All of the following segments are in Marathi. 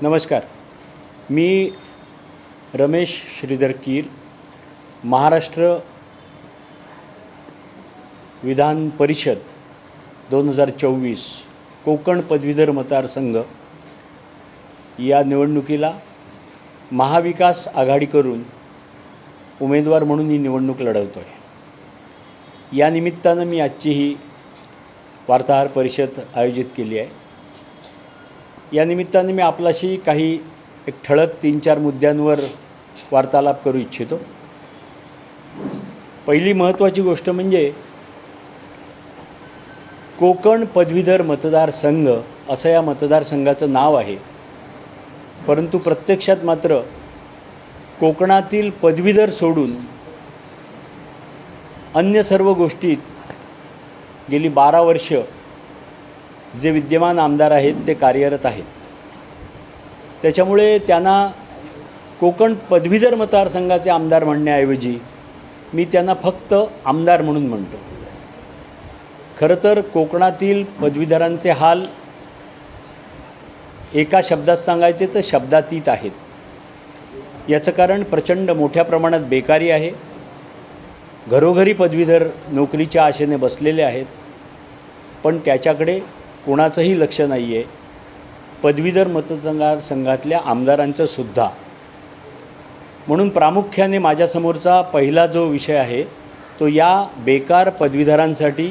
नमस्कार. मी रमेश श्रीधर कीर, महाराष्ट्र विधान परिषद 2024 कोकण पदवीधर मतदारसंघ या निवडणुकीला महाविकास आघाडी करून उमेदवार म्हणून ही निवडणूक लढवतो आहे. या निमित्तानं मी आजची ही वार्ताहर परिषद आयोजित केली आहे. या निमित्ताने मी आपल्याशी काही एक ठळक 3-4 मुद्द्यांवर वार्तालाप करू इच्छितो. पहिली महत्त्वाची गोष्ट म्हणजे कोकण पदवीधर मतदारसंघ असं या मतदारसंघाचं नाव आहे, परंतु प्रत्यक्षात मात्र कोकणातील पदवीधर सोडून अन्य सर्व गोष्टीत गेली 12 वर्ष जे विद्यमान आमदार आहेत ते कार्यरत आहेत. त्याच्यामुळे त्यांना कोकण पदवीधर मतदारसंघाचे आमदार म्हणण्याऐवजी मी त्यांना फक्त आमदार म्हणून म्हणतो. खरं तर कोकणातील पदवीधरांचे हाल एका शब्दात सांगायचे तर शब्दातीत आहेत. याचं कारण प्रचंड मोठ्या प्रमाणात बेकारी आहे. घरोघरी पदवीधर नोकरीच्या आशेने बसलेले आहेत, पण त्याच्याकडे कोणाचंही लक्ष नाही आहे. पदवीधर मतदारसंघातल्या आमदारांचं सुद्धा. म्हणून प्रामुख्याने माझ्यासमोरचा पहिला जो विषय आहे तो या बेकार पदवीधरांसाठी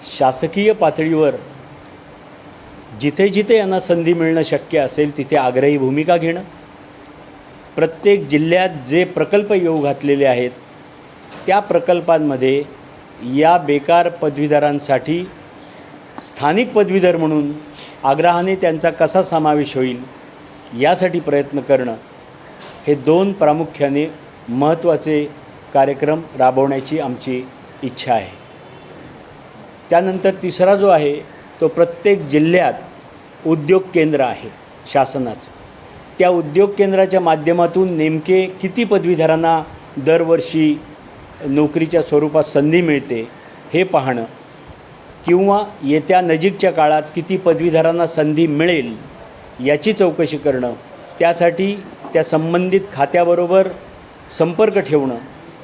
शासकीय पातळीवर जिथे जिथे यांना संधी मिळणं शक्य असेल तिथे आग्रही भूमिका घेणं. प्रत्येक जिल्ह्यात जे प्रकल्प येऊ घातलेले आहेत त्या प्रकल्पांमध्ये या बेकार पदवीधरांसाठी स्थानिक पदवीधर म्हणून आग्रहाने त्यांचा कसा समावेश होईल यासाठी प्रयत्न करणं, हे 2 प्रामुख्याने महत्त्वाचे कार्यक्रम राबवण्याची आमची इच्छा आहे. त्यानंतर तिसरा जो आहे तो प्रत्येक जिल्ह्यात उद्योग केंद्र आहे शासनाचं. त्या उद्योग केंद्राच्या माध्यमातून नेमके किती पदवीधरांना दरवर्षी नोकरीच्या स्वरूपात संधी मिळते हे पाहणं, किंवा येत्या नजीकच्या काळात किती पदवीधरांना संधी मिळेल याची चौकशी करणं. त्यासाठी त्या संबंधित खात्याबरोबर संपर्क ठेवणं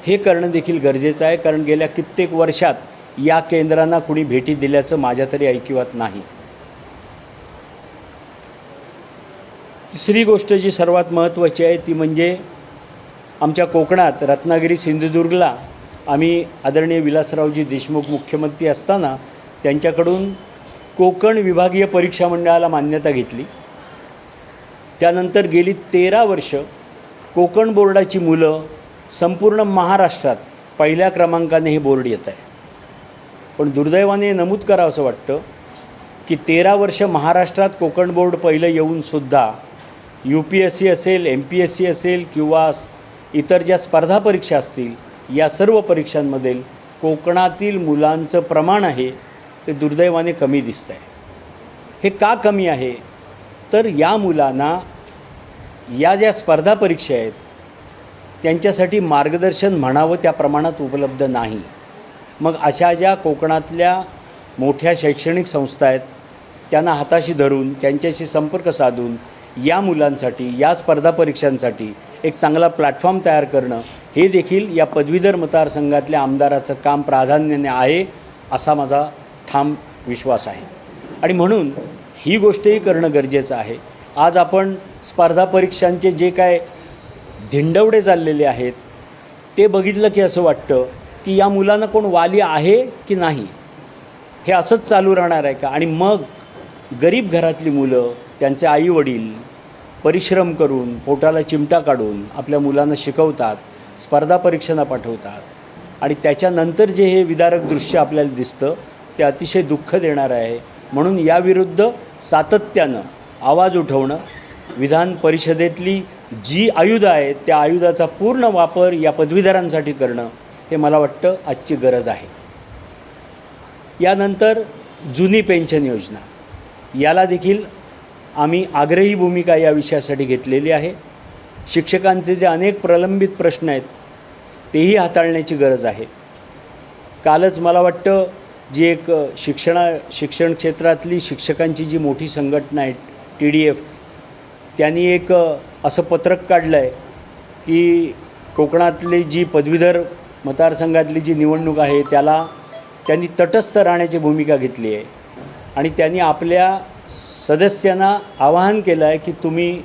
हे करणं देखील गरजेचं आहे, कारण गेल्या कित्येक वर्षात या केंद्रांना कुणी भेटी दिल्याचं माझ्या तरी ऐकिवात नाही. तिसरी गोष्ट जी सर्वात महत्त्वाची आहे ती म्हणजे आमच्या कोकणात रत्नागिरी सिंधुदुर्गला आम्ही आदरणीय विलासरावजी देशमुख मुख्यमंत्री असताना त्यांच्याकडून कोकण विभागीय परीक्षा मंडळाला मान्यता घेतली. त्यानंतर गेली 13 वर्ष कोकण बोर्डाची मुलं संपूर्ण महाराष्ट्रात पहिल्या क्रमांकाने हे बोर्ड येत आहे. पण दुर्दैवाने नमूद करावंसं वाटतं की 13 वर्ष महाराष्ट्रात कोकण बोर्ड पहिलं येऊनसुद्धा UPSC असेल, MPSC असेल किंवा इतर ज्या स्पर्धा परीक्षा असतील या सर्व परीक्षांमध्ये कोकणातील मुलांचं प्रमाण आहे ते दुर्दैवाने कमी दिसतं आहे. हे का कमी आहे तर या मुलांना या ज्या स्पर्धा परीक्षा आहेत त्यांच्यासाठी मार्गदर्शन म्हणावं त्या प्रमाणात उपलब्ध नाही. मग अशा ज्या कोकणातल्या मोठ्या शैक्षणिक संस्था आहेत त्यांना हाताशी धरून त्यांच्याशी संपर्क साधून या मुलांसाठी या स्पर्धा परीक्षांसाठी एक चांगला प्लॅटफॉर्म तयार करणं हे देखील या पदवीधर मतदारसंघातल्या आमदाराचं काम प्राधान्याने आहे असा माझा ठाम विश्वास आहे. आणि म्हणून ही गोष्टही करणं गरजेचं आहे. आज आपण स्पर्धा परीक्षांचे जे काय धिंडवडे चाललेले आहेत ते बघितलं की असं वाटतं की या मुलांना कोण वाली आहे की नाही, हे असंच चालू राहणार आहे का. आणि मग गरीब घरातली मुलं त्यांचे आईवडील परिश्रम करून पोटाला चिमटा काढून आपल्या मुलांना शिकवतात, स्पर्धा परीक्षांना पाठवतात, आणि त्याच्यानंतर जे हे विदारक दृश्य आपल्याला दिसतं ते अतिशय दुःख देणारं आहे. म्हणून याविरुद्ध सातत्यानं आवाज उठवणं, विधान परिषदेतली जी आयुधं आहेत त्या आयुधाचा पूर्ण वापर या पदवीधरांसाठी करणं हे मला वाटतं आजची गरज आहे. यानंतर जुनी पेन्शन योजना, याला देखील आम्ही आग्रही भूमिका या विषयासाठी घेतलेली आहे. शिक्षकांचे जे अनेक प्रलंबित प्रश्न आहेत तेही हाताळण्याची गरज आहे. कालच मला वाटतं जी एक शिक्षण क्षेत्रातली शिक्षकांची जी मोठी संघटना आहे TDF, त्यांनी एक असं पत्रक काढलं आहे की कोकणातली जी पदवीधर मतदारसंघातली जी निवडणूक आहे त्याला त्यांनी तटस्थ राहण्याची भूमिका घेतली आहे आणि त्यांनी आपल्या सदस्यांना आवाहन केलं आहे की तुम्ही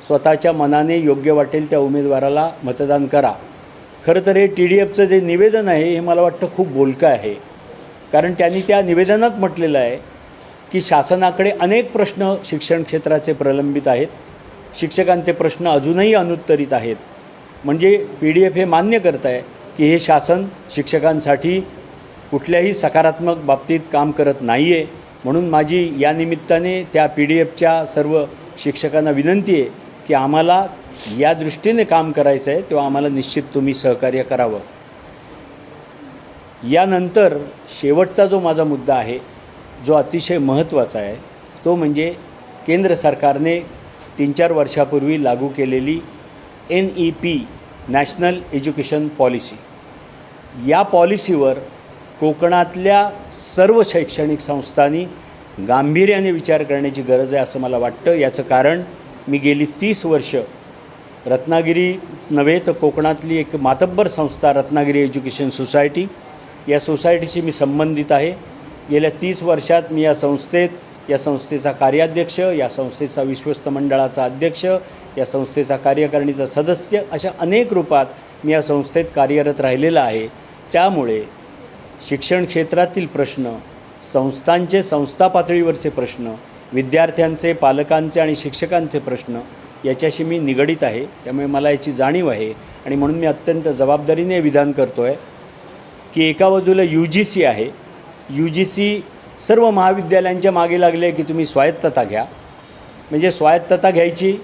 स्वतःच्या मनाने योग्य वाटेल त्या उमेदवाराला मतदान करा. खरं तर हे TDFचं जे निवेदन आहे हे मला वाटतं खूप बोलकं आहे, कारण त्यांनी त्या निवेदनात म्हटलेलं आहे की शासनाकडे अनेक प्रश्न शिक्षण क्षेत्राचे प्रलंबित आहेत, शिक्षकांचे प्रश्न अजूनही अनुत्तरित आहेत. म्हणजे PDF हे मान्य करत आहे की हे शासन शिक्षकांसाठी कुठल्याही सकारात्मक बाबतीत काम करत नाही आहे. म्हणून माझी या निमित्ताने त्या PDFच्या सर्व शिक्षकांना विनंती आहे की आम्हाला या दृष्टीने काम करायचं आहे, तेव्हा आम्हाला निश्चित तुम्ही सहकार्य करावं. यानंतर शेवटचा जो माझा मुद्दा आहे, जो अतिशय महत्त्वाचा आहे, तो म्हणजे केंद्र सरकारने 3-4 वर्षापूर्वी लागू केलेली NEP नॅशनल एज्युकेशन पॉलिसी. या पॉलिसीवर कोकणातल्या सर्व शैक्षणिक संस्थांनी गांभीर्याने विचार करण्याची गरज आहे असं मला वाटतं. याचं कारण मी गेली 30 वर्ष रत्नागिरी नव्हे तर कोकणातली एक मातब्बर संस्था रत्नागिरी एज्युकेशन सोसायटी, या सोसायटीशी मी संबंधित आहे. गेल्या 30 वर्षात मी या संस्थेचा कार्याध्यक्ष, या संस्थेचा विश्वस्त मंडळाचा अध्यक्ष, या संस्थेचा कार्यकारिणीचा सदस्य, अशा अनेक रूपात मी या संस्थेत कार्यरत राहिलेला आहे. त्यामुळे शिक्षण क्षेत्रातील प्रश्न, संस्थांचे संस्था पातळीवरचे प्रश्न, विद्यार्थ्यांचे, पालकांचे आणि शिक्षकांचे प्रश्न याच्याशी मी निगडीत आहे. त्यामुळे मला याची जाणीव आहे आणि म्हणून मी अत्यंत जबाबदारीने विधान करतो आहे की एका बाजूला UGC आहे. UGC सर्व महाविद्यालयांच्या मागे लागले की तुम्ही स्वायत्तता घ्या, म्हणजे स्वायत्तता घ्यायची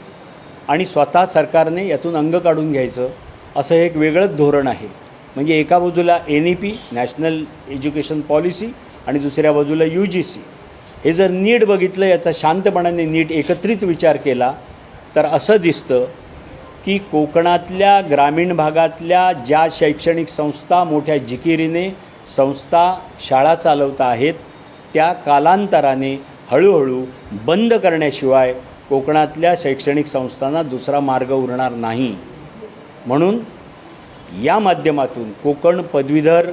आणि स्वतः सरकारने यातून अंग काढून घ्यायचं, असं एक वेगळंच धोरण आहे. म्हणजे एका बाजूला NEP नॅशनल एज्युकेशन पॉलिसी आणि दुसऱ्या बाजूला UGC. हे जर नीट बघितलं, याचा शांतपणाने नीट एकत्रित विचार केला तर असं दिसतं की कोकणातल्या ग्रामीण भागातल्या ज्या शैक्षणिक संस्था मोठ्या जिकिरीने शाळा चालवता आहेत, त्या कालांतराने हळूहळू बंद करण्याशिवाय कोकणातल्या शैक्षणिक संस्थांना दुसरा मार्ग उरणार नाही. म्हणून या माध्यमातून कोकण पदवीधर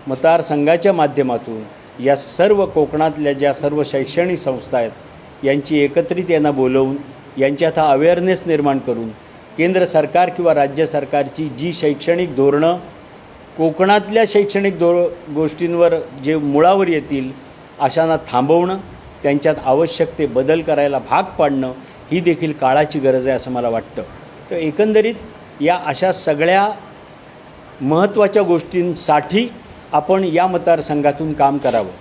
मतदारसंघाच्या माध्यमातून या सर्व कोकणातल्या ज्या सर्व शैक्षणिक संस्था आहेत यांची एकत्रित यांना बोलवून यांच्यात हा अवेअरनेस निर्माण करून केंद्र सरकार किंवा राज्य सरकारची जी शैक्षणिक धोरणं कोकणातल्या शैक्षणिक गोष्टींवर जे मुळावर येतील अशांना थांबवणं, त्यांच्यात आवश्यक ते बदल करायला भाग पाडणं ही देखील काळाची गरज आहे असं मला वाटतं. तर एकंदरीत या अशा सगळ्या महत्त्वाच्या गोष्टींसाठी आपण या मतदारसंघातून काम करावं.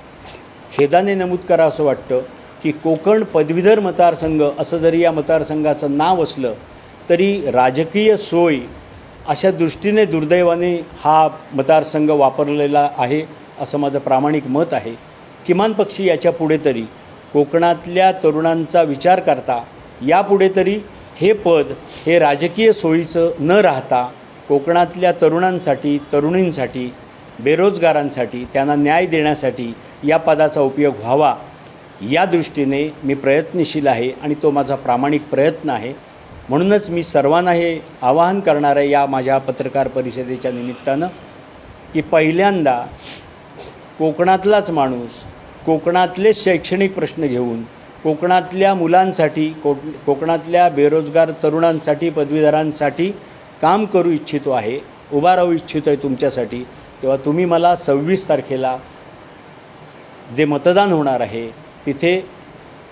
खेदाने नमूद करावं असं वाटतं की कोकण पदवीधर मतदारसंघ असं जरी या मतदारसंघाचं नाव असलं तरी राजकीय सोय अशा दृष्टीने दुर्दैवाने हा मतदारसंघ वापरलेला आहे असं माझं प्रामाणिक मत आहे. किमान पक्षी याच्या पुढे तरी कोकणातल्या तरुणांचा विचार करता यापुढे तरी हे पद हे राजकीय सोयीचं न राहता कोकणातल्या तरुणांसाठी, तरुणींसाठी, बेरोजगारांसाठी, त्यांना न्याय देण्यासाठी या पदाचा उपयोग व्हावा या दृष्टीने मी प्रयत्नशील आहे आणि तो माझा प्रामाणिक प्रयत्न आहे. म्हणूनच मी सर्वांना हे आवाहन करणार आहे या माझ्या पत्रकार परिषदेच्या निमित्तानं की पहिल्यांदा कोकणातलाच माणूस कोकणातलेच शैक्षणिक प्रश्न घेऊन कोकणातल्या मुलांसाठी, कोकणातल्या बेरोजगार तरुणांसाठी, पदवीधरांसाठी काम करू इच्छितो आहे, उभा राहू इच्छितो आहे तुमच्यासाठी. तेव्हा तुम्ही मला 26 तारखेला जे मतदान होणार आहे तिथे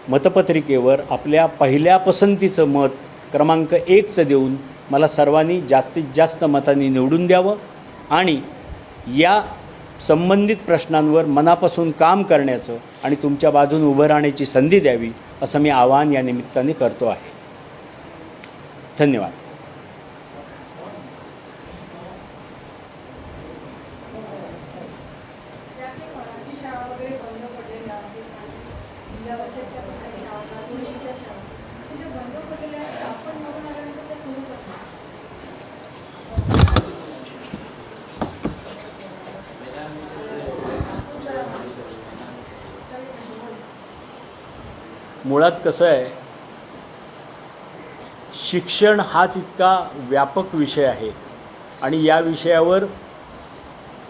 मतपत्रिकेवर आपल्या पहिल्या पसंतीचं मत क्रमांक 1चं देऊन मला सर्वांनी जास्तीत जास्त मतांनी निवडून द्यावं आणि या संबंधित प्रश्नांवर मनापासून काम करण्याचं आणि तुमच्या बाजूने उभं राहण्याची संधी द्यावी असं मी आवाहन या निमित्ताने करतो आहे. धन्यवाद. मुळात कसं आहे, शिक्षण हाच इतका व्यापक विषय आहे आणि या विषयावर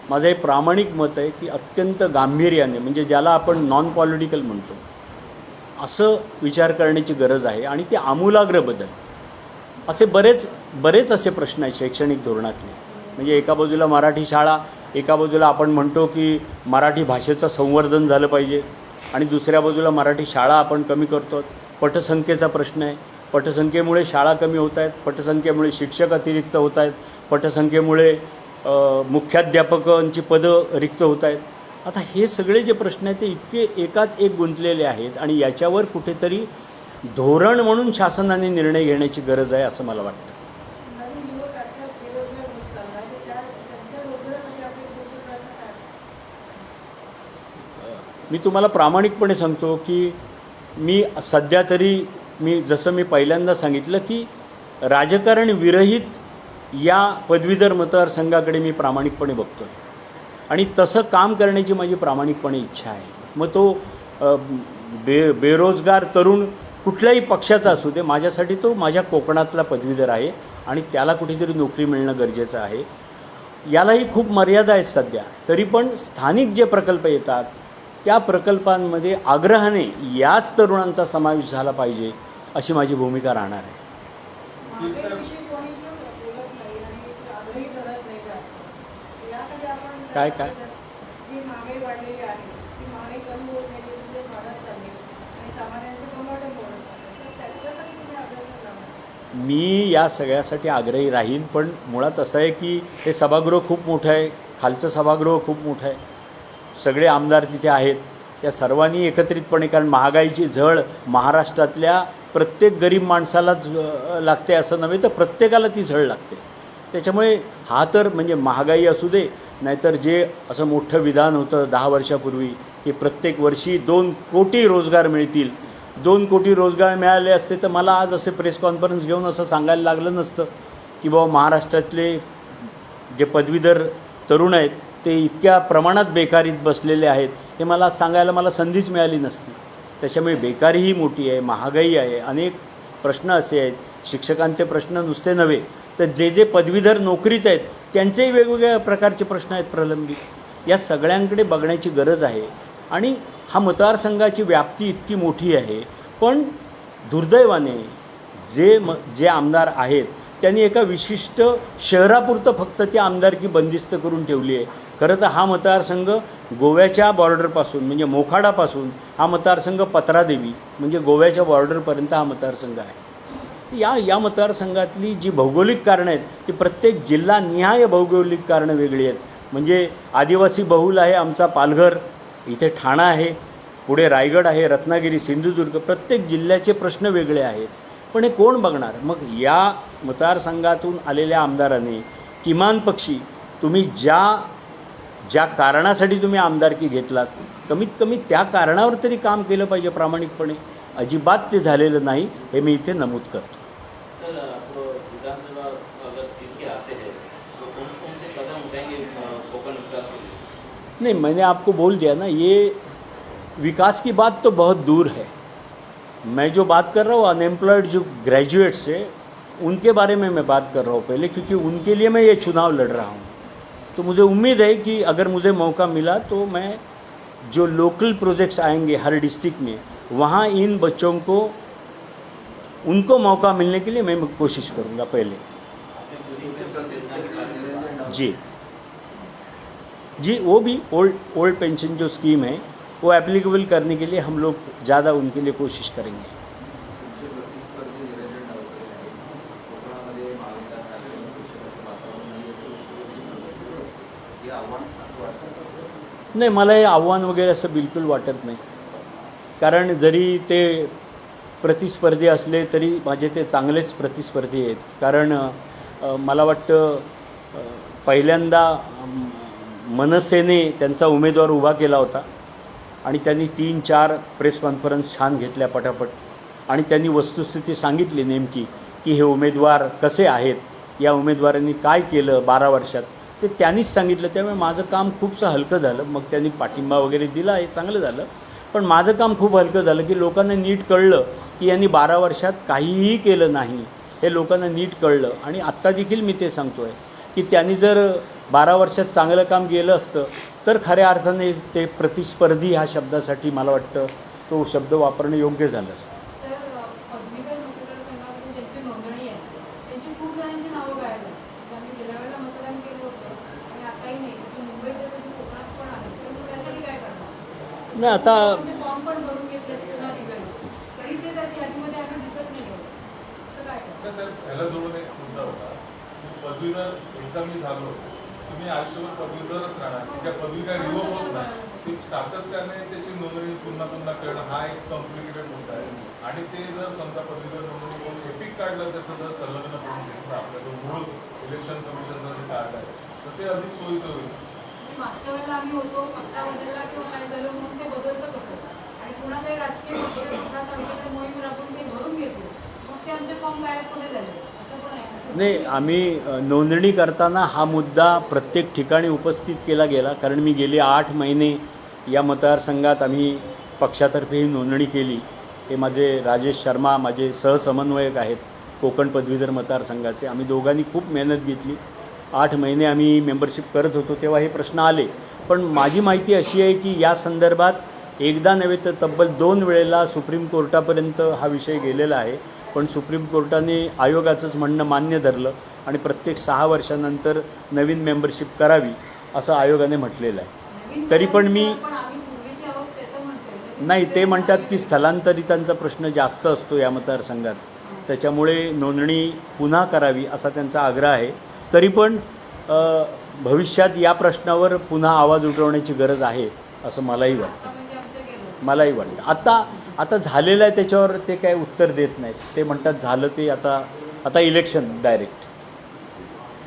माझं हे प्रामाणिक मत आहे की अत्यंत गांभीर्याने, म्हणजे ज्याला आपण नॉन पॉलिटिकल म्हणतो, असं विचार करण्याची गरज आहे. आणि ते आमूलाग्र बदल, असे बरेच असे प्रश्न आहेत शैक्षणिक धोरणातले. म्हणजे एका बाजूला मराठी शाळा, एका बाजूला आपण म्हणतो की मराठी भाषेचं संवर्धन झालं पाहिजे आणि दुसऱ्या बाजूला मराठी शाळा आपण कमी करतो. पटसंख्येचा प्रश्न आहे, पटसंख्येमुळे शाळा कमी होत आहेत, पटसंख्येमुळे शिक्षक अतिरिक्त होत आहेत, पटसंख्येमुळे मुख्याध्यापकांची पदं रिक्त होत आहेत. आता हे सगळे जे प्रश्न आहेत ते इतके एकात एक गुंतलेले आहेत आणि याच्यावर कुठेतरी धोरण म्हणून शासनाने निर्णय घेण्याची गरज आहे असं मला वाटतं. मी तुम्हाला प्रामाणिकपणे सांगतो की मी सध्या तरी जसं मी पहिल्यांदा सांगितलं की राजकारण विरहित या पदवीधर मतदारसंघाकडे मी प्रामाणिकपणे बघतो आहे आणि तसं काम करण्याची माझी प्रामाणिकपणे इच्छा आहे. मग तो बेरोजगार तरुण कुठल्याही पक्षाचा असू दे, माझ्यासाठी तो माझ्या कोकणातला पदवीधर आहे आणि त्याला कुठेतरी नोकरी मिळणं गरजेचं आहे. यालाही खूप मर्यादा आहेत सध्या, तरी पण स्थानिक जे प्रकल्प येतात त्या प्रकल्पांमध्ये आग्रहाने याच तरुणांचा समावेश झाला पाहिजे अशी माझी भूमिका राहणार आहे. काय काय मी या सगळ्यासाठी आग्रही राहीन. पण मुळात असं आहे की हे सभागृह खूप मोठं आहे, खालचं सभागृह खूप मोठं आहे, सगळे आमदार तिथे आहेत. त्या सर्वांनी एकत्रितपणे, कारण महागाईची झळ महाराष्ट्रातल्या प्रत्येक गरीब माणसालाच लागते असं नव्हे तर प्रत्येकाला ती झळ लागते. त्याच्यामुळे हा तर म्हणजे महागाई असू दे, नाहीतर जे असं मोठं विधान होतं 10 वर्षापूर्वी की प्रत्येक वर्षी 2 कोटी रोजगार मिळतील, 2 कोटी रोजगार मिळाले असते तर मला आज असे प्रेस कॉन्फरन्स घेऊन असं सांगायला लागलं नसतं की बाबा महाराष्ट्रातले जे पदवीधर तरुण आहेत ते इतक्या प्रमाणात बेकारीत बसलेले आहेत, हे मला सांगायला संधीच मिळाली नसती. त्याच्यामुळे बेकारी ही मोठी आहे, महागाई आहे, अनेक प्रश्न असे आहेत. शिक्षकांचे प्रश्न नुसते नव्हे तर जे पदवीधर नोकरीत आहेत त्यांचेही वेगवेगळ्या प्रकारचे प्रश्न आहेत प्रलंबित. या सगळ्यांकडे बघण्याची गरज आहे आणि हा मतदारसंघाची व्याप्ती इतकी मोठी आहे. पण दुर्दैवाने जे आमदार आहेत त्यांनी एका विशिष्ट शहरापुरतं फक्त ती आमदारकी बंदिस्त करून ठेवली आहे. खरं तर हा मतदारसंघ गोव्याच्या बॉर्डरपासून म्हणजे मोखाडापासून हा मतदारसंघ पत्रादेवी म्हणजे गोव्याच्या बॉर्डरपर्यंत हा मतदारसंघ आहे. या मतदारसंघातली जी भौगोलिक कारणं आहेत ती प्रत्येक जिल्हानिहाय भौगोलिक कारणं वेगळी आहेत. म्हणजे आदिवासी बहुल आहे आमचा पालघर, इथे ठाणा आहे, पुढे रायगड आहे, रत्नागिरी, सिंधुदुर्ग, प्रत्येक जिल्ह्याचे प्रश्न वेगळे आहेत. पण हे कोण बघणार? मग या मतदारसंघातून आलेल्या आमदारांनी किमान पक्षी तुम्ही ज्या कारणासाठी तुम्ही आमदारकी घेतलात कमीत कमी त्या कारणावर तरी काम केलं पाहिजे प्रामाणिकपणे. अजिबात ते झालेलं नाही हे मी इथे नमूद करतो. सर, आप विधानसभा अगर जीत के आते हैं तो कौन से कदम उठाएंगे कोकण विकास के लिए? नहीं, मैंने आपको बोल दिया ना, ये विकास की बात तो बहुत दूर है. मैं जो बात कर रहा हूँ अनएम्प्लॉयड जो ग्रेजुएट्स है उनके बारे में मैं बात कर रहा हूँ पहले, क्योंकि उनके लिए मैं ये चुनाव लड़ रहा हूँ. तो मुझे उम्मीद है कि अगर मुझे मौका मिला तो मैं जो लोकल प्रोजेक्ट्स आएंगे हर डिस्ट्रिक्ट में वहाँ इन बच्चों को उनको मौका मिलने के लिए मैं कोशिश करूँगा पहले. जी वो भी ओल्ड पेंशन जो स्कीम है वो एप्लीकेबल करने के लिए हम लोग ज़्यादा उनके लिए कोशिश करेंगे. नाही, मला हे आव्हान वगैरे असं बिलकुल वाटत नाही. कारण जरी ते प्रतिस्पर्धी असले तरी माझे ते चांगलेच प्रतिस्पर्धी आहेत. कारण मला वाटतं पहिल्यांदा मनसेने त्यांचा उमेदवार उभा केला होता आणि त्यांनी 3-4 प्रेस कॉन्फरन्स छान घेतल्या पटापट आणि त्यांनी वस्तुस्थिती सांगितली नेमकी की हे उमेदवार कसे आहेत, या उमेदवारांनी काय केलं 12 वर्षात ते त्यांनीच सांगितलं. त्यामुळे माझं काम खूपसं हलकं झालं. मग त्यांनी पाठिंबा वगैरे दिला, हे चांगलं झालं. पण माझं काम खूप हलकं झालं की लोकांना नीट कळलं की यांनी 12 वर्षात काहीही केलं नाही, हे लोकांना नीट कळलं. आणि आत्ता देखील मी ते सांगतो आहे की त्यांनी जर 12 वर्षात चांगलं काम केलं असतं तर खऱ्या अर्थाने ते प्रतिस्पर्धी ह्या शब्दासाठी मला वाटतं तो शब्द वापरणं योग्य झालं असतं. सर, पदवीधर मतदारसंघामध्ये ज्यांची नोंदणी आहे त्यांची खूप जणांची नावं गायब आहेत. ज्यांनी गेल्या वेळेला मतदान केलं होतं आणि आताही नाही, तसं मुंबईत आहे तसं कोकणात पण आहे. तर मग त्यासाठी काय करणार? नाही आता म्हणजे फॉर्म पण भरून घेतले पुन्हा दिवाळी, तरी ते त्या यादीमध्ये आम्ही दिसत नाही आहोत. तर काय करणार? सर, ह्याला जोडून एक मुद्दा होता की पदवीधर एकदा मी झालो, तुम्ही आयुष्यभर पदवीधरच राहणार, त्या पदवी काय रिवोक होत नाही. ती सातत्याने त्याची नोंदणी पुन्हा पुन्हा करणं हा एक कॉम्प्लिकेटेड मुद्दा आहे. आणि ते जर समजा पदवीधर नोंदणी करून एपिक काढलं, त्याचं जर संलग्न करून घेतलं आपल्या जो मूळ इलेक्शन कमिशनचा जे कार्ड आहे तर ते अधिक सोयीचं होईल. मागच्या वेळेला आम्ही होतो, पत्ता बदलला किंवा काय झालं म्हणून ते बदलतं कसं? आणि पुन्हा काही राजकीय पक्षात आमच्याकडे मोहीम राबवून ते भरून घेतले, मग ते आमचे फॉर्म गायब कुठे झाले? असं पण आहे. नाही, आम्ही नोंदणी करताना हा मुद्दा प्रत्येक ठिकाणी उपस्थित केला गेला, कारण मी गेले 8 महिने या मतदारसंघात आम्ही पक्षातर्फे ही नोंदणी केली. हे माझे राजेश शर्मा माझे सहसमन्वयक आहेत कोकण पदवीधर मतदारसंघाचे. आम्ही दोघांनी खूप मेहनत घेतली. 8 महिने आम्ही मेंबरशिप करत होतो तेव्हा हे प्रश्न आले. पण माझी माहिती अशी आहे की या संदर्भात एकदा नव्हे तर तब्बल 2 वेळेला सुप्रीम कोर्टापर्यंत हा विषय गेलेला आहे. पण सुप्रीम कोर्टाने आयोगाचंच म्हणणं मान्य धरलं आणि प्रत्येक 6 वर्षानंतर नवीन मेंबरशिप करावी असं आयोगाने म्हटलेलं आहे. तरी पण मी आम्ही पूर्वीची आहोत त्याचं म्हणतोय. नाही, ते म्हणतात की स्थलांतरितांचा प्रश्न जास्त असतो या मतदारसंघात, त्याच्यामुळे नोंदणी पुन्हा करावी असा त्यांचा आग्रह आहे. तरी पण भविष्यात या प्रश्नावर पुन्हा आवाज उठवण्याची गरज आहे असं मलाही वाटतं. म्हणजे आमचं गेलं. मलाही वाटतं आता झालेलं आहे त्याच्यावर ते काय उत्तर देत नाहीत. ते म्हणतात झालं ते आता election direct.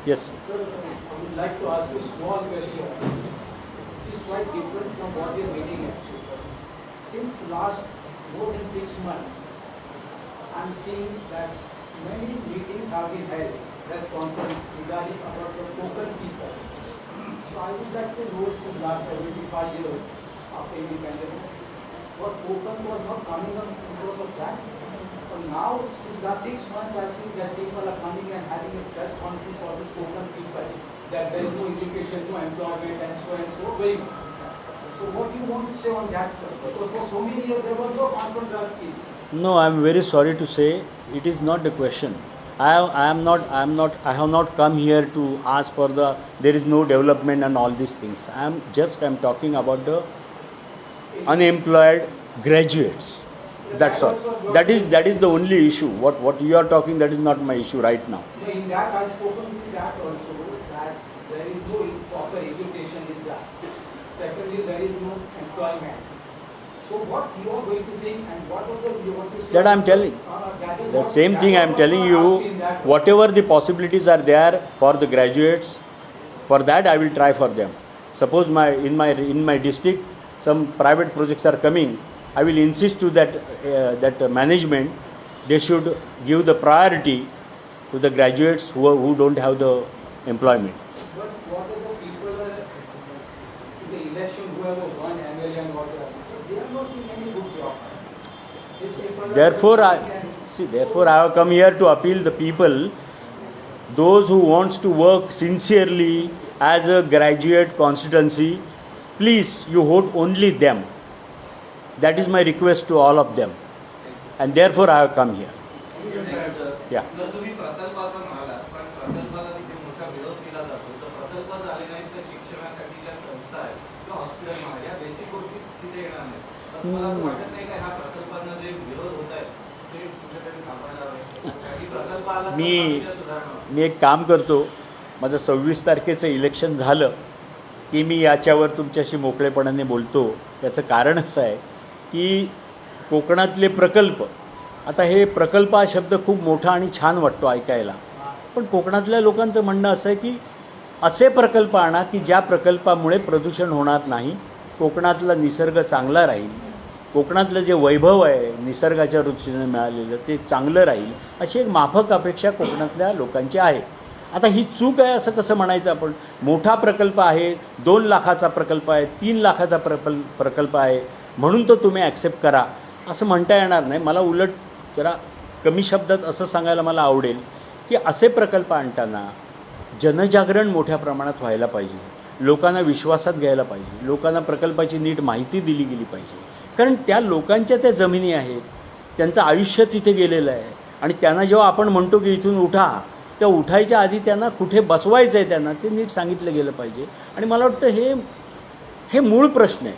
Yes. Sir, I would like to ask you a small question, which is quite different from what you're meeting actually. Since last more than 6 months, I'm seeing that many meetings have been held, press conference regarding about the Kokan people. So I would like to know, since last 75 years after independence, what Kokan was not coming up because of that. But now, since last 6 months, I think that people are coming and having a press conference for this Kokan people, that there is no education, no employment, and so going on. So what do you want to say on that, sir? Because for so many years there was no conference happening. No, I am very sorry to say it is not the question. I have not come here to ask for there is no development and all these things. I am talking about the unemployed graduates. That's all. That is the only issue. What you are talking, that is not my issue right now. No, in that I spoken to that also, that there is no proper education is that. Secondly, there is no employment. So what you are going to think and what are you want to say? That I am telling. That is The what- same thing I am telling you. Whatever the possibilities are there for the graduates, for that I will try for them. Suppose in my district some private projects are coming, I will insist to that management they should give the priority to the graduates who don't have the employment. But what are the people in the election who have won MLA and whatever? They are not doing any good job. These people are Therefore I have come here to appeal the people, those who wants to work sincerely as a graduate constituency, please you vote only them. That is my request to all of them, and therefore I have come here. Yeah. जर तुम्ही प्रकल्पाचं म्हणालात, पण प्रकल्पाला तिथे मोठा विरोध केला जातो. तर प्रकल्प झाले नाहीत तर शिक्षणासाठी ज्या संस्था आहेत किंवा हॉस्पिटल म्हणा, या बेसिक गोष्टी तिथे येणार नाहीत. तर तुम्हाला असं वाटत नाही का ह्या प्रकल्पांना जे विरोध होत आहेत ते कुठेतरी थांबवायला हवे? काही प्रकल्प आला तर बाकीच्या सुधारणा होतील. मी एक काम करतो, माझं 26 तारखेचं इलेक्शन झालं की मी याच्यावर तुमच्याशी मोकळेपणाने बोलतो. याचं कारण असं आहे की कोकणातले प्रकल्प, आता हे प्रकल्प हा शब्द खूप मोठा आणि छान वाटतो ऐकायला, पण कोकणातल्या लोकांचं म्हणणं असं आहे की असे प्रकल्प आणा की ज्या प्रकल्पामुळे प्रदूषण होणार नाही, कोकणातला निसर्ग चांगला राहील, कोकणातलं जे वैभव आहे निसर्गाच्या दृष्टीने मिळालेलं ते चांगलं राहील, अशी एक माफक अपेक्षा कोकणातल्या लोकांची आहे. आता ही चूक आहे असं कसं म्हणायचं आपण? मोठा प्रकल्प आहे, 2 लाखाचा प्रकल्प आहे, 3 लाखाचा प्रकल्प आहे, म्हणून तो तुम्ही ॲक्सेप्ट करा असं म्हणता येणार नाही. मला उलट जरा कमी शब्दात असं सांगायला मला आवडेल की असे प्रकल्प आणताना जनजागरण मोठ्या प्रमाणात व्हायला पाहिजे, लोकांना विश्वासात घ्यायला पाहिजे, लोकांना प्रकल्पाची नीट माहिती दिली गेली पाहिजे. कारण त्या लोकांच्या त्या जमिनी आहेत, त्यांचं आयुष्य तिथे गेलेलं आहे आणि त्यांना जेव्हा आपण म्हणतो की इथून उठा, त्या उठायच्या आधी त्यांना कुठे बसवायचं आहे त्यांना ते नीट सांगितलं गेलं पाहिजे. आणि मला वाटतं हे मूळ प्रश्न आहे,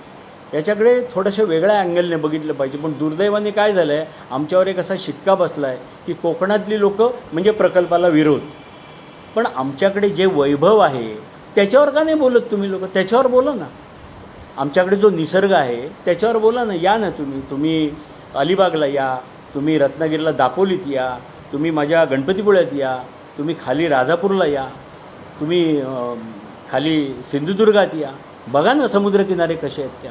याच्याकडे थोडंसं वेगळ्या अँगलने बघितलं पाहिजे. पण दुर्दैवाने काय झालं आहे, आमच्यावर एक असा शिक्का बसला आहे की कोकणातली लोकं म्हणजे प्रकल्पाला विरोध. पण आमच्याकडे जे वैभव आहे त्याच्यावर का नाही बोलत तुम्ही लोक? त्याच्यावर बोला ना. आमच्याकडे जो निसर्ग आहे त्याच्यावर बोला ना. या ना तुम्ही अलिबागला या, तुम्ही रत्नागिरीला दापोलीत या, तुम्ही माझ्या गणपतीपुळ्यात या, तुम्ही खाली राजापूरला या, तुम्ही खाली सिंधुदुर्गात या. बघा ना समुद्रकिनारे कसे आहेत ते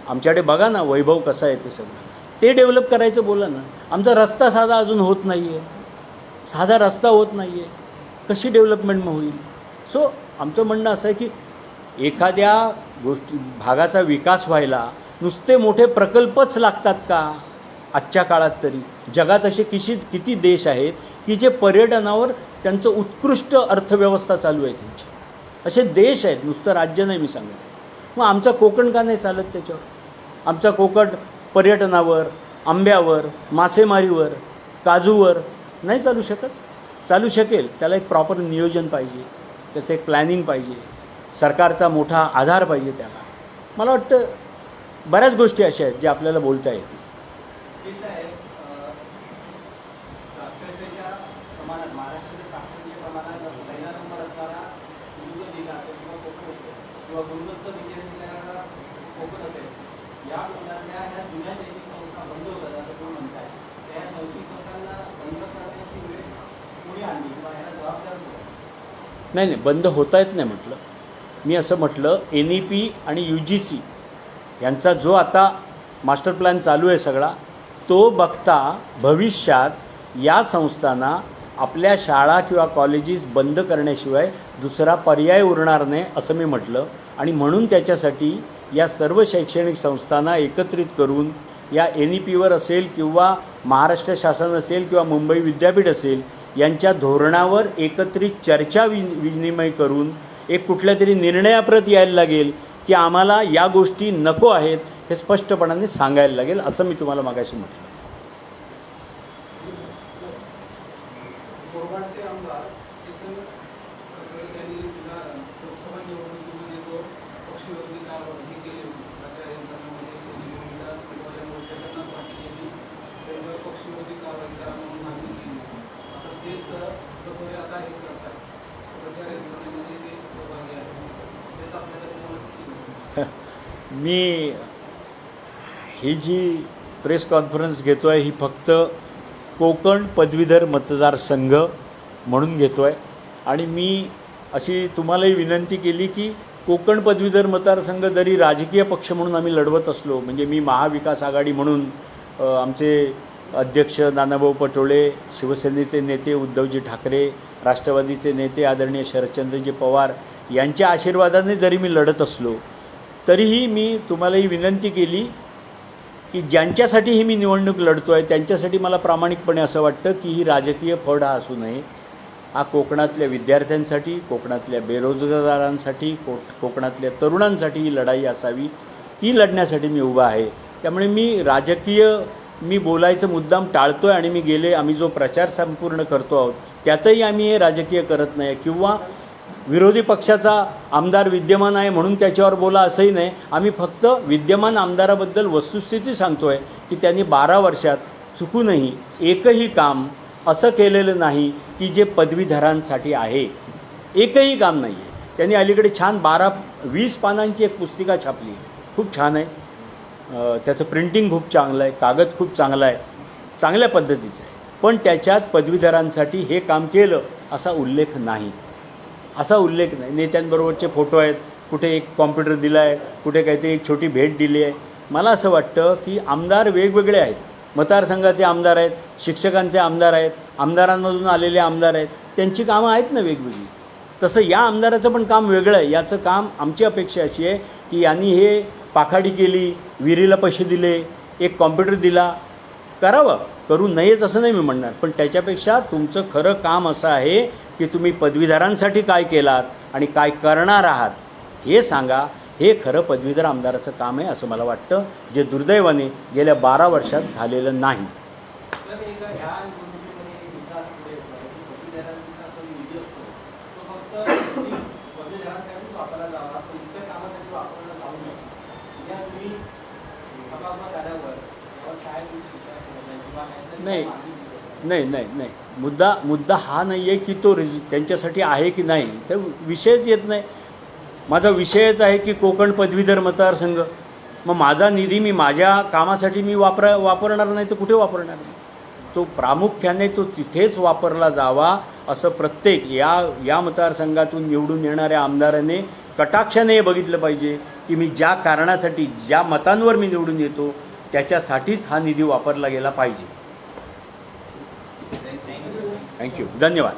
आमच्याकडे बघा ना, वैभव कसं आहे ते सगळं. ते डेव्हलप करायचं बोला ना. आमचा रस्ता साधा अजून होत नाही आहे, साधा रस्ता होत नाही आहे, कशी डेव्हलपमेंट होईल? सो आमचं म्हणणं असं आहे की एखाद्या भागाचा विकास व्हायला नुसते मोठे प्रकल्पच लागतात का? आजच्या काळात तरी जगात असे किती देश आहेत की जे पर्यटनावर त्यांचं उत्कृष्ट अर्थव्यवस्था चालू आहे त्यांची. असे देश आहेत, नुसतं राज्य नाही मी सांगत. मग आमचा कोकण का नाही चालत त्याच्यावर? आमचा कोकण पर्यटनावर, आंब्यावर, मासेमारीवर, काजूवर नाही चालू शकत? चालू शकेल. त्याला एक प्रॉपर नियोजन पाहिजे, त्याचं एक प्लॅनिंग पाहिजे, सरकारचा मोठा आधार पाहिजे त्याला. मला वाटतं बऱ्याच गोष्टी अशा आहेत ज्या आपल्याला बोलता येतील. तेच आहे साक्षरतेच्या प्रमाणात महाराष्ट्राच्या साक्षरतेच्या प्रमाणात पहिला नंबर असणारा सिंधुदुर्ग जिल्हा असेल किंवा कोकण असेल किंवा गुणवत्ता विद्यार्थी देणारा कोकण असेल. या कोकणातल्या ह्या जुन्या शैक्षणिक संस्था बंद होतात असं तुम्ही म्हणताय. त्या शैक्षणिक संस्थांना बंद करण्याची वेळ कोणी आणली किंवा ह्याला जबाबदार कोण? नाही बंद होता येत नाही म्हटलं मी. असं म्हटलं NEP आणि UGC यांचा जो आता मास्टर प्लॅन चालू आहे सगळा, तो बघता भविष्यात या संस्थांना आपल्या शाळा किंवा कॉलेजेस बंद करण्याशिवाय दुसरा पर्याय उरणार नाही असं मी म्हटलं. आणि म्हणून त्याच्यासाठी या सर्व शैक्षणिक संस्थांना एकत्रित करून या NEPवर असेल किंवा महाराष्ट्र शासन असेल किंवा मुंबई विद्यापीठ असेल यांच्या धोरणावर एकत्रित चर्चा विनिमय करून एक कुठल्या तरी निर्णयाप्रत यायला लागेल की आम्हाला या गोष्टी नको आहेत हे स्पष्टपणाने सांगायला लागेल, असं मी तुम्हाला मागाशी म्हटलं. कोरबाडचे आमदार किसन यांनी लोकसभा निवडणुकीमध्ये जो पक्षविरोधी कारवाई केली होती प्रचार यंत्रणामध्ये त्यांना पाटील यांनी त्यांच्यावर पक्षविरोधी कारवाई करा म्हणून मागणी केली. आता तेच प्रकारे आता हे करतात, प्रचार यंत्रणेमध्ये ते सहभागी आहेत. त्याचा आपल्याला मी ही जी प्रेस कॉन्फरन्स घेतो आहे ही फक्त कोकण पदवीधर मतदारसंघ म्हणून घेतो आहे. आणि मी अशी तुम्हालाही विनंती केली की कोकण पदवीधर मतदारसंघ जरी राजकीय पक्ष म्हणून आम्ही लढवत असलो, म्हणजे मी महाविकास आघाडी म्हणून आमचे अध्यक्ष नानाभाऊ पटोळे, शिवसेनेचे नेते उद्धवजी ठाकरे, राष्ट्रवादीचे नेते आदरणीय शरदचंद्रजी पवार यांच्या आशीर्वादाने जरी मी लढत असलो तरीही मी तुम्हाला ही विनंती केली की ज्यांच्यासाठीही मी निवडणूक लढतो आहे त्यांच्यासाठी मला प्रामाणिकपणे असं वाटतं की ही राजकीय फड हा असू नये. हा कोकणातल्या विद्यार्थ्यांसाठी, कोकणातल्या बेरोजगारांसाठी, कोकणातल्या तरुणांसाठी ही लढाई असावी. ती लढण्यासाठी मी उभा आहे. त्यामुळे मी बोलायचं मुद्दाम टाळतो आहे. आणि आम्ही जो प्रचार संपूर्ण करतो आहोत त्यातही आम्ही हे राजकीय करत नाही किंवा विरोधी पक्षाचा आमदार विद्यमान आहे म्हणून त्याच्यावर बोला असंही नाही. आम्ही फक्त विद्यमान आमदाराबद्दल वस्तुस्थिती सांगतो आहे की त्यांनी 12 वर्षात चुकूनही एकही काम असं केलेलं नाही की जे पदवीधरांसाठी आहे. एकही काम नाही आहे. त्यांनी अलीकडे छान 12-20 पानांची एक पुस्तिका छापली, खूप छान आहे. त्याचं प्रिंटिंग खूप चांगलं आहे, कागद खूप चांगला आहे, चांगल्या पद्धतीचं आहे. पण त्याच्यात पदवीधरांसाठी हे काम केलं असा उल्लेख नाही. नेत्यांबरोबरचे फोटो आहेत, कुठे एक कॉम्प्युटर दिला आहे, कुठे काहीतरी एक छोटी भेट दिली आहे. मला असं वाटतं की आमदार वेगवेगळे आहेत. मतदारसंघाचे आमदार आहेत, शिक्षकांचे आमदार आहेत, आमदारांमधून आलेले आमदार आहेत, त्यांची कामं आहेत ना वेगवेगळी. तसं या आमदाराचं पण काम वेगळं आहे. याचं काम आमची अपेक्षा अशी आहे की यांनी हे पाखाडी केली, विहिरीला पैसे दिले, एक कॉम्प्युटर दिला, करावं, करू नयेच असं नाही मी म्हणणार, पण त्याच्यापेक्षा तुमचं खरं काम असं आहे की तुम्ही पदवीधरांसाठी काय केलात आणि काय करणार आहात हे सांगा. हे खरं पदवीधर आमदाराचं काम आहे असं मला वाटतं, जे दुर्दैवाने गेल्या 12 वर्षात झालेलं नाही. तर एक ह्या निवडणुकीमध्ये एक मुद्दा पुढे येतो आहे की पदवीधरांचा जो निधी असतो तो फक्त पदवीधरांसाठी वापरला जावा, तो इतर कामासाठी वापरला जाऊ नये. या तुम्ही आपापल्या झाल्यावर यावर काय तुम्ही सूचना केल्या किंवा यासाठी नाही. मागणी केली? नाही नाही नाही मुद्दा हा नाही आहे की तो त्यांच्यासाठी आहे की नाही, तर विषयच येत नाही. माझा विषयच आहे की कोकण पदवीधर मतदारसंघ. मग माझा निधी मी माझ्या कामासाठी मी वापरणार नाही तर कुठे वापरणार? तो प्रामुख्याने तो तिथेच वापरला जावा असं प्रत्येक या मतदारसंघातून निवडून येणाऱ्या आमदाराने कटाक्षाने हे बघितलं पाहिजे की मी ज्या कारणासाठी ज्या मतांवर मी निवडून येतो त्याच्यासाठीच हा निधी वापरला गेला पाहिजे. थँक्यू, धन्यवाद.